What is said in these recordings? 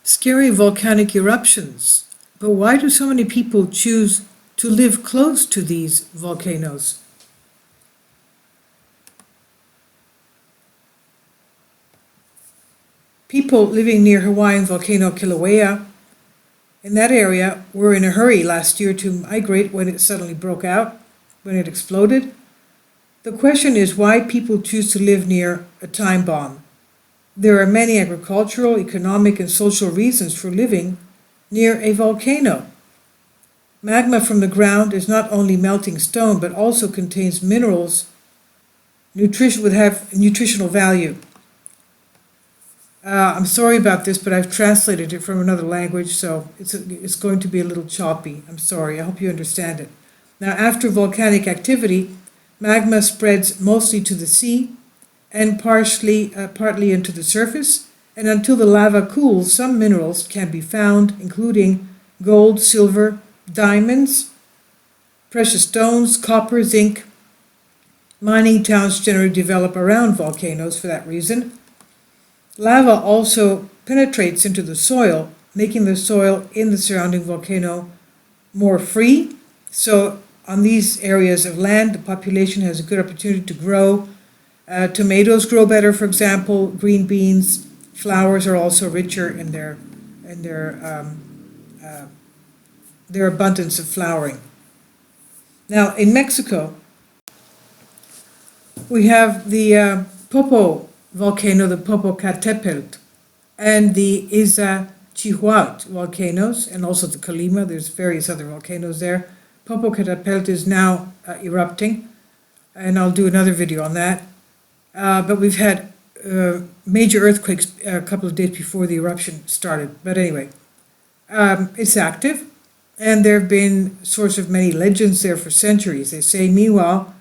Scary volcanic eruptions. But why do so many people choose to live close to these volcanoes? People living near Hawaiian volcano Kilauea in that area were in a hurry last year to migrate when it suddenly broke out, when it exploded. The question is why people choose to live near a time bomb. There are many agricultural, economic, and social reasons for living near a volcano. Magma from the ground is not only melting stone, but also contains minerals would have nutritional value. I'm sorry about this, but I've translated it from another language, so it's going to be a little choppy. I'm sorry. I hope you understand it. Now, after volcanic activity, magma spreads mostly to the sea and partly into the surface, and until the lava cools, some minerals can be found, including gold, silver, diamonds, precious stones, copper, zinc. Mining towns generally develop around volcanoes for that reason. Lava also penetrates into the soil, making the soil in the surrounding volcano more free. So on these areas of land, the population has a good opportunity to grow. Tomatoes grow better, for example, green beans. Flowers are also richer in their abundance of flowering. Now, in Mexico, we have the Popo volcano, the Popocatépetl, and the Iztaccíhuatl volcanoes, and also the Colima. There's various other volcanoes there. Popocatépetl is now erupting, and I'll do another video on that. But we've had major earthquakes a couple of days before the eruption started. But anyway, it's active, and there have been source of many legends there for centuries. They say, meanwhile,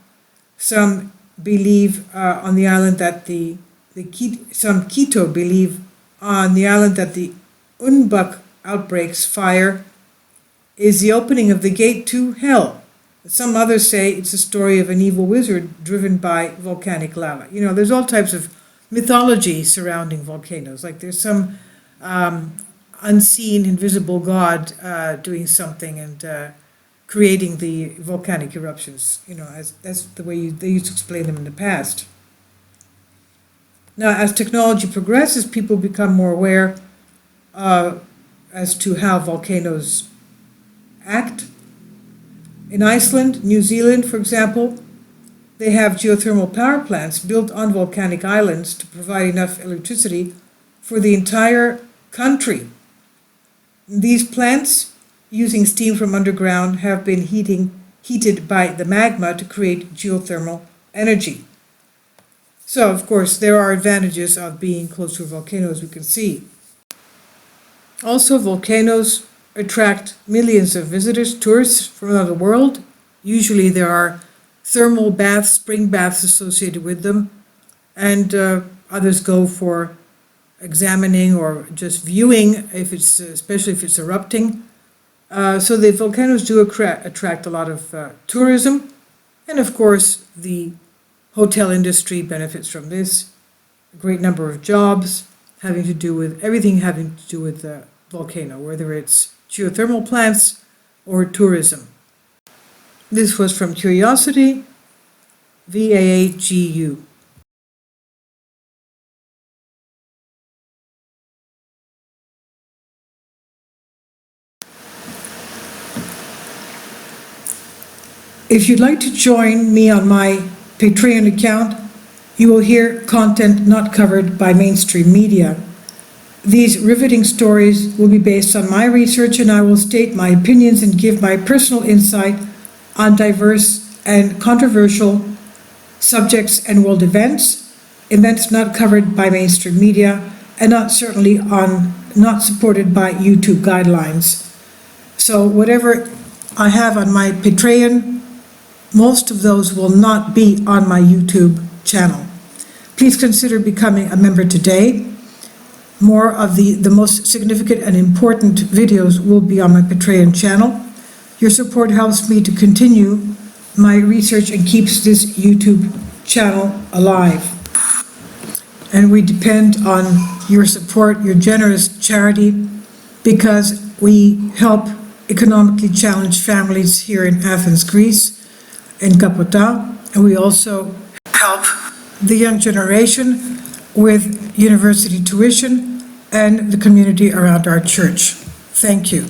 some believe on the island that some Quito believe on the island that the Unbuk outbreaks fire is the opening of the gate to hell. Some others say it's a story of an evil wizard driven by volcanic lava. You know, there's all types of mythology surrounding volcanoes. Like there's some unseen, invisible god doing something and creating the volcanic eruptions. You know, that's the way they used to explain them in the past. Now, as technology progresses, people become more aware as to how volcanoes act. In Iceland, New Zealand, for example, they have geothermal power plants built on volcanic islands to provide enough electricity for the entire country. These plants, using steam from underground, have been heated by the magma to create geothermal energy. So, of course, there are advantages of being close to a volcano, as we can see. Also, volcanoes attract millions of visitors, tourists from around the world. Usually there are thermal baths, spring baths associated with them, and others go for examining or just viewing, especially if it's erupting. So the volcanoes do attract a lot of tourism, and of course the hotel industry benefits from this. A great number of jobs everything having to do with the volcano, whether it's geothermal plants or tourism. This was from Curiosity, VAAGU. If you'd like to join me on my Patreon account, you will hear content not covered by mainstream media. These riveting stories will be based on my research, and I will state my opinions and give my personal insight on diverse and controversial subjects and world events not covered by mainstream media, and not supported by YouTube guidelines. So whatever I have on my Patreon, most of those will not be on my YouTube channel. Please consider becoming a member today. More of the most significant and important videos will be on my Patreon channel. Your support helps me to continue my research and keeps this YouTube channel alive. And we depend on your support, your generous charity, because we help economically challenged families here in Athens, Greece, in Kapota, and we also help the young generation with university tuition and the community around our church. Thank you.